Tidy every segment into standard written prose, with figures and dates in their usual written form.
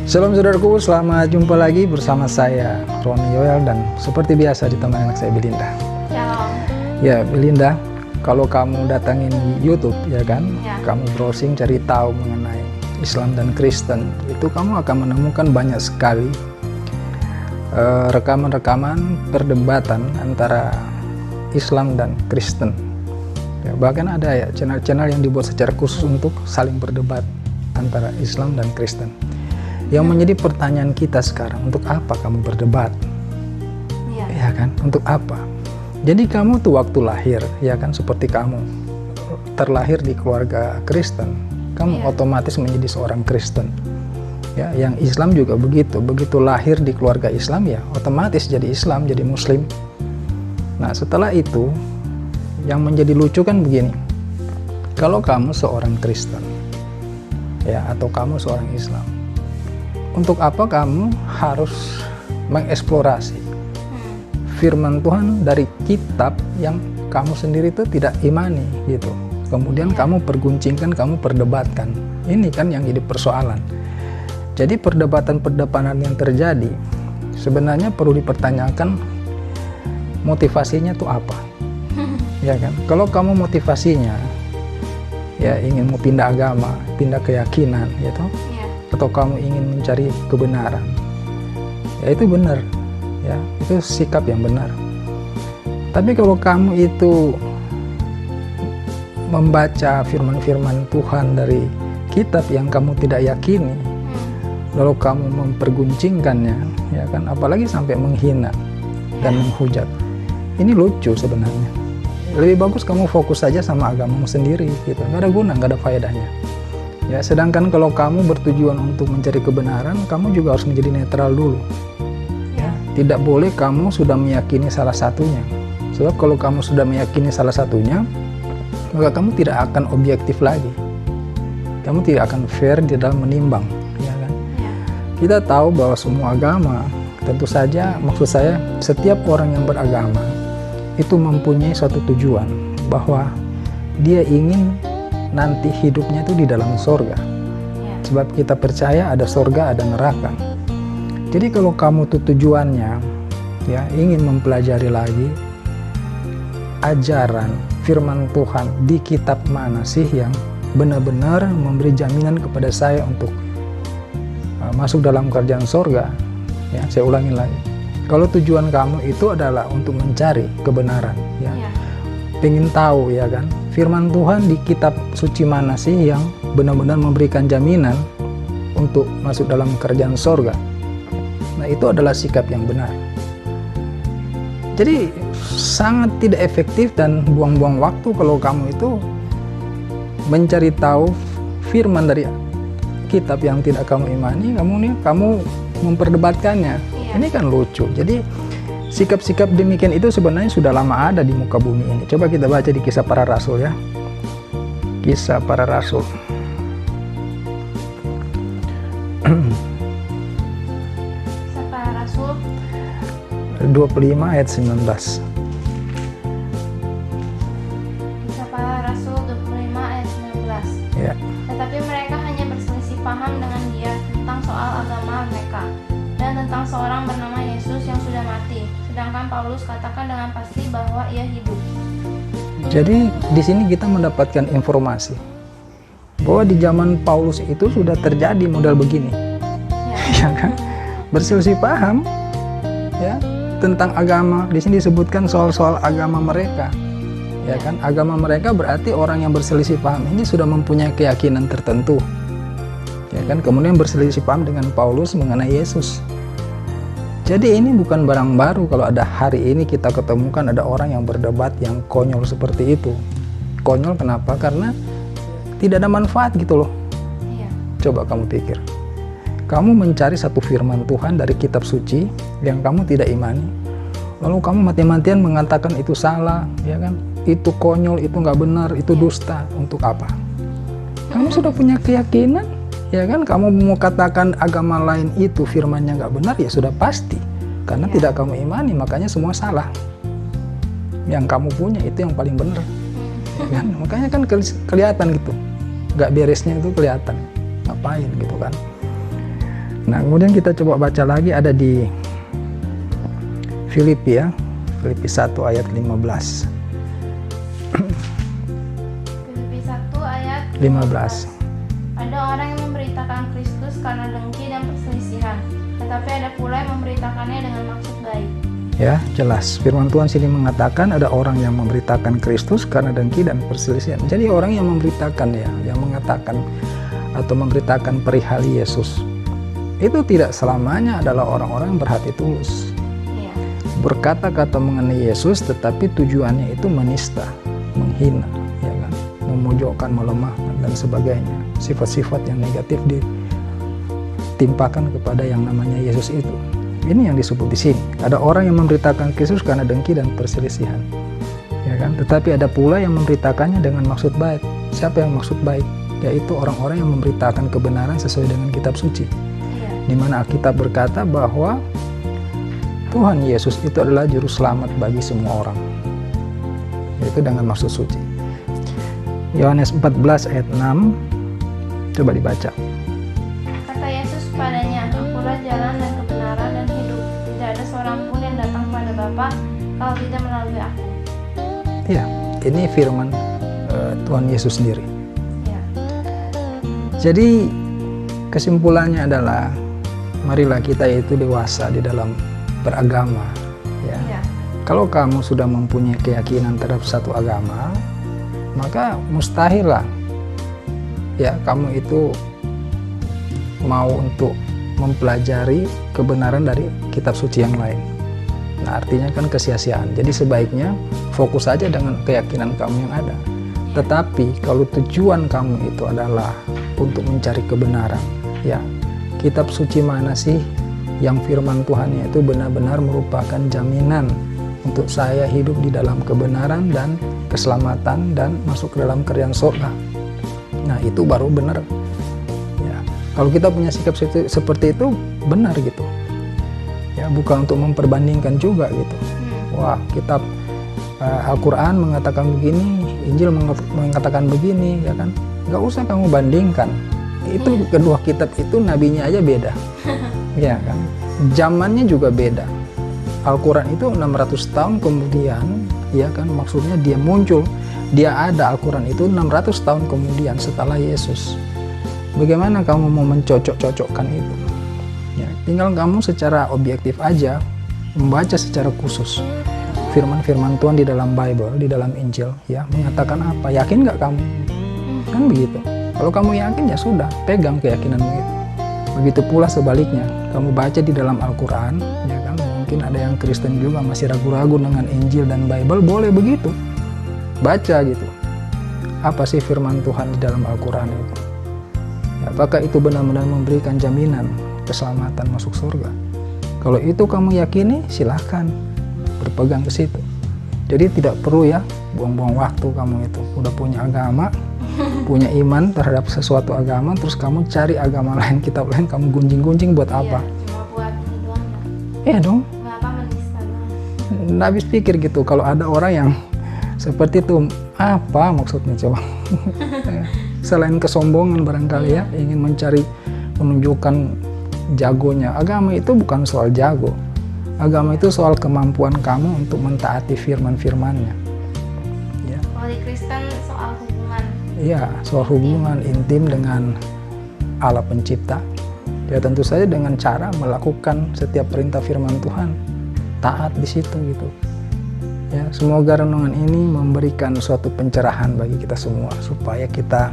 Shalom saudaraku, selamat jumpa lagi bersama saya Roni Yoel dan seperti biasa ditemani anak saya Belinda. Shalom. Ya Belinda, kalau kamu datangin YouTube ya kan, kamu browsing cari tahu mengenai Islam dan Kristen, itu kamu akan menemukan banyak sekali rekaman-rekaman perdebatan antara Islam dan Kristen. Ya, bahkan ada ya channel-channel yang dibuat secara khusus untuk saling berdebat antara Islam dan Kristen. Yang menjadi pertanyaan kita sekarang, untuk apa kamu berdebat? Ya kan, untuk apa? Jadi kamu tuh waktu lahir, ya kan, seperti kamu terlahir di keluarga Kristen, kamu otomatis menjadi seorang Kristen. Ya, yang Islam juga begitu lahir di keluarga Islam ya otomatis jadi Islam, jadi Muslim. Nah setelah itu yang menjadi lucu kan begini, kalau kamu seorang Kristen ya atau kamu seorang Islam, untuk apa kamu harus mengeksplorasi firman Tuhan dari kitab yang kamu sendiri itu tidak imani gitu. Kemudian kamu perguncingkan, kamu perdebatkan. Ini kan yang jadi persoalan. Jadi perdebatan-perdebatan yang terjadi sebenarnya perlu dipertanyakan motivasinya tuh apa. Ya kan? Kalau kamu motivasinya ya ingin mau pindah agama, pindah keyakinan gitu. Atau kamu ingin mencari kebenaran, ya itu benar, ya itu sikap yang benar. Tapi kalau kamu itu membaca firman-firman Tuhan dari kitab yang kamu tidak yakini, lalu kamu memperguncingkannya, ya kan, apalagi sampai menghina dan menghujat, ini lucu sebenarnya. Lebih bagus kamu fokus saja sama agamamu sendiri, gitu, nggak ada guna, nggak ada faedahnya. Ya, sedangkan kalau kamu bertujuan untuk mencari kebenaran, kamu juga harus menjadi netral dulu. Ya, tidak boleh kamu sudah meyakini salah satunya. Sebab kalau kamu sudah meyakini salah satunya, maka kamu tidak akan objektif lagi. Kamu tidak akan fair di dalam menimbang. Ya kan? Kita tahu bahwa semua agama, tentu saja, maksud saya, setiap orang yang beragama itu mempunyai suatu tujuan, bahwa dia ingin nanti hidupnya itu di dalam sorga. Sebab kita percaya ada sorga, ada neraka. Jadi kalau kamu tuh tujuannya ya ingin mempelajari lagi ajaran firman Tuhan di kitab mana sih yang benar-benar memberi jaminan kepada saya untuk masuk dalam kerjaan sorga, ya saya ulangi lagi, kalau tujuan kamu itu adalah untuk mencari kebenaran, ya pengen tahu ya kan, firman Tuhan di kitab suci mana sih yang benar-benar memberikan jaminan untuk masuk dalam kerjaan sorga. Nah itu adalah sikap yang benar. Jadi sangat tidak efektif dan buang-buang waktu kalau kamu itu mencari tahu firman dari kitab yang tidak kamu imani, kamu memperdebatkannya. Ini kan lucu. Jadi sikap-sikap demikian itu sebenarnya sudah lama ada di muka bumi ini. Coba kita baca di Kisah Para Rasul ya. Kisah Para Rasul. Kisah Para Rasul 25 ayat 19. Kisah Para Rasul 25 ayat 19. Ya. Tetapi mereka hanya berselisih paham dengan dia tentang soal agama mereka dan tentang seorang bernama Yesus yang sudah mati. Sedangkan Paulus katakan dengan pasti bahwa ia hidup. Jadi di sini kita mendapatkan informasi bahwa di zaman Paulus itu sudah terjadi modal begini, ya kan? Berselisih paham, ya tentang agama. Di sini disebutkan soal-soal agama mereka, ya kan? Agama mereka berarti orang yang berselisih paham ini sudah mempunyai keyakinan tertentu, ya kan? Kemudian berselisih paham dengan Paulus mengenai Yesus. Jadi ini bukan barang baru kalau ada hari ini kita ketemukan ada orang yang berdebat yang konyol seperti itu. Konyol kenapa? Karena tidak ada manfaat gitu loh. Coba kamu pikir. Kamu mencari satu firman Tuhan dari kitab suci yang kamu tidak imani. Lalu kamu mati-matian mengatakan itu salah, ya kan? Itu konyol, itu nggak benar, itu dusta. Untuk apa? Kamu sudah punya keyakinan. Ya kan, kamu mau katakan agama lain itu firmannya nggak benar, ya sudah pasti. Karena tidak kamu imani, makanya semua salah. Yang kamu punya itu yang paling benar. Ya kan? Makanya kan kelihatan gitu. Nggak beresnya itu kelihatan. Ngapain gitu kan. Nah, kemudian kita coba baca lagi, ada di Filipi ya, Filipi 1 ayat 15. Filipi 1 ayat 15. Ada orang yang memberitakan Kristus karena dengki dan perselisihan, tetapi ada pula yang memberitakannya dengan maksud baik. Ya, jelas. Firman Tuhan sini mengatakan ada orang yang memberitakan Kristus karena dengki dan perselisihan. Jadi orang yang memberitakan ya, yang mengatakan atau memberitakan perihal Yesus, itu tidak selamanya adalah orang-orang yang berhati tulus. Iya. Berkata-kata mengenai Yesus tetapi tujuannya itu menista, menghina, ya kan? Memojokkan, melemahkan dan sebagainya. Sifat-sifat yang negatif ditimpakan kepada yang namanya Yesus itu. Ini yang disebut di sini. Ada orang yang memberitakan Kristus karena dengki dan perselisihan, ya kan? Tetapi ada pula yang memberitakannya dengan maksud baik. Siapa yang maksud baik? Yaitu orang-orang yang memberitakan kebenaran sesuai dengan kitab suci. Iya. Di mana Alkitab berkata bahwa Tuhan Yesus itu adalah juru selamat bagi semua orang. Yaitu dengan maksud suci. Yohanes 14 ayat 6. Coba dibaca. Kata Yesus padanya, "Akulah jalan dan kebenaran dan hidup. Tidak ada seorang pun yang datang pada Bapa kalau tidak melalui aku." Iya, ini firman Tuhan Yesus sendiri. Ya. Jadi kesimpulannya adalah marilah kita itu dewasa di dalam beragama. Ya. Iya. Kalau kamu sudah mempunyai keyakinan terhadap satu agama, maka mustahil lah ya kamu itu mau untuk mempelajari kebenaran dari kitab suci yang lain. Nah, artinya kan kesia-siaan. Jadi sebaiknya fokus saja dengan keyakinan kamu yang ada. Tetapi kalau tujuan kamu itu adalah untuk mencari kebenaran, ya kitab suci mana sih yang firman Tuhannya itu benar-benar merupakan jaminan untuk saya hidup di dalam kebenaran dan keselamatan dan masuk ke dalam kerjaan surga. Nah, itu baru benar. Ya, kalau kita punya sikap seperti itu benar gitu. Ya, bukan untuk memperbandingkan juga gitu. Wah, kitab Al-Quran mengatakan begini, Injil mengatakan begini, ya kan? Gak usah kamu bandingkan. Itu kedua kitab itu nabinya aja beda. Ya kan? Zamannya juga beda. Al-Quran itu 600 tahun kemudian, ya kan, maksudnya dia muncul, dia ada Al-Quran itu 600 tahun kemudian setelah Yesus. Bagaimana kamu mau mencocok-cocokkan itu? Ya, tinggal kamu secara objektif aja membaca secara khusus firman-firman Tuhan di dalam Bible, di dalam Injil, ya mengatakan apa? Yakin nggak kamu? Kan begitu. Kalau kamu yakin ya sudah, pegang keyakinanmu itu. Begitu pula sebaliknya, kamu baca di dalam Al-Quran, ya kan, mungkin ada yang Kristen juga masih ragu-ragu dengan Injil dan Bible, boleh begitu. Baca gitu. Apa sih firman Tuhan di dalam Al-Quran itu? Ya, apakah itu benar-benar memberikan jaminan keselamatan masuk surga? Kalau itu kamu yakini, silahkan berpegang ke situ. Jadi tidak perlu ya buang-buang waktu kamu itu. Udah punya agama, punya iman terhadap sesuatu agama, terus kamu cari agama lain, kitab lain, kamu gunjing-gunjing buat apa? Iya, cuma buat ini doang. Iya dong. Nggak apa menista doang. Nggak habis pikir gitu. Kalau ada orang yang seperti itu, apa maksudnya coba? Selain kesombongan barangkali ya, ingin mencari menunjukkan jagonya. Agama itu bukan soal jago. Agama itu soal kemampuan kamu untuk mentaati firman-firmannya. Ya. Kalau di Kristen soal hubungan. Iya, soal hubungan intim dengan Allah pencipta. Ya tentu saja dengan cara melakukan setiap perintah firman Tuhan. Taat di situ gitu. Ya, semoga renungan ini memberikan suatu pencerahan bagi kita semua supaya kita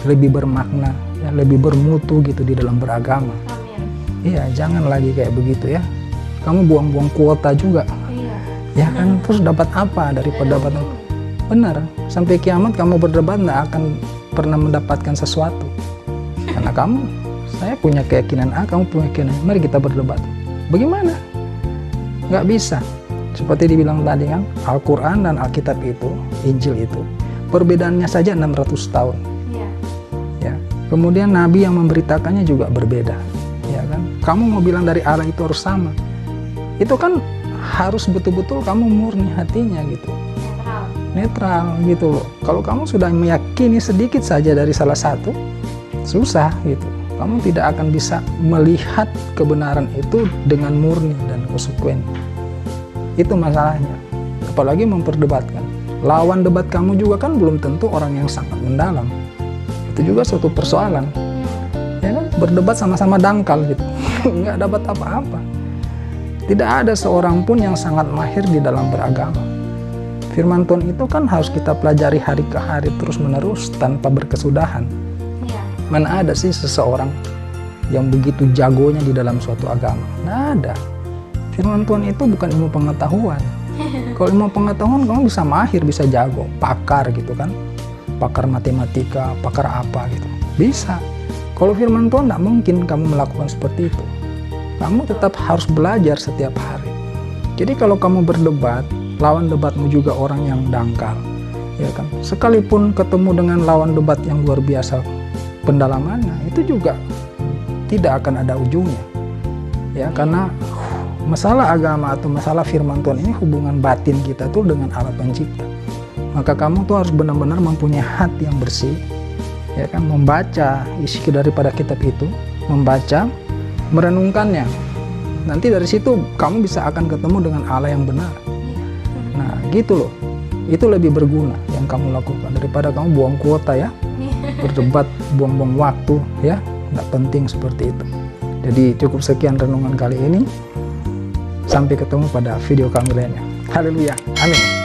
lebih bermakna, ya, lebih bermutu gitu di dalam beragama. Amin. Iya, jangan lagi kayak begitu ya. Kamu buang-buang kuota juga. Iya. Ya kan, terus dapat apa dari perdebatan? Benar, sampai kiamat kamu berdebat nggak akan pernah mendapatkan sesuatu. Karena saya punya keyakinan A, kamu punya keyakinan A. Mari kita berdebat. Bagaimana? Nggak bisa. Seperti dibilang tadi kan, Al-Quran dan Alkitab itu, Injil itu, perbedaannya saja 600 tahun. Iya. Ya. Kemudian Nabi yang memberitakannya juga berbeda. Ya kan? Kamu mau bilang dari Allah itu harus sama. Itu kan harus betul-betul kamu murni hatinya gitu. Netral gitu loh. Kalau kamu sudah meyakini sedikit saja dari salah satu, susah gitu. kamu tidak akan bisa melihat kebenaran itu dengan murni dan konsekuen. Itu masalahnya. Apalagi memperdebatkan. Lawan debat kamu juga kan belum tentu orang yang sangat mendalam. Itu juga suatu persoalan. Ya kan? Berdebat sama-sama dangkal gitu. Nggak dapat apa-apa. Tidak ada seorang pun yang sangat mahir di dalam beragama. Firman Tuhan itu kan harus kita pelajari hari ke hari terus-menerus tanpa berkesudahan. Iya. Mana ada sih seseorang yang begitu jagonya di dalam suatu agama? Nggak ada. Firman Tuhan itu bukan ilmu pengetahuan. Kalau ilmu pengetahuan kamu bisa mahir, bisa jago, pakar gitu kan. Pakar matematika, pakar apa gitu. Bisa. Kalau firman Tuhan tidak mungkin kamu melakukan seperti itu. Kamu tetap harus belajar setiap hari. Jadi kalau kamu berdebat, lawan debatmu juga orang yang dangkal, ya kan. Sekalipun ketemu dengan lawan debat yang luar biasa pendalamannya, itu juga tidak akan ada ujungnya. Ya, karena masalah agama atau masalah firman Tuhan ini hubungan batin kita tuh dengan Allah Pencipta. Maka kamu tuh harus benar-benar mempunyai hati yang bersih, ya kan, membaca isi daripada kitab itu, membaca, merenungkannya. Nanti dari situ kamu bisa akan ketemu dengan Allah yang benar. Nah, gitu loh. Itu lebih berguna yang kamu lakukan daripada kamu buang kuota ya. Berdebat, buang-buang waktu ya. Nggak penting seperti itu. Jadi cukup sekian renungan kali ini. Sampai ketemu pada video kami lainnya. Haleluya. Amin.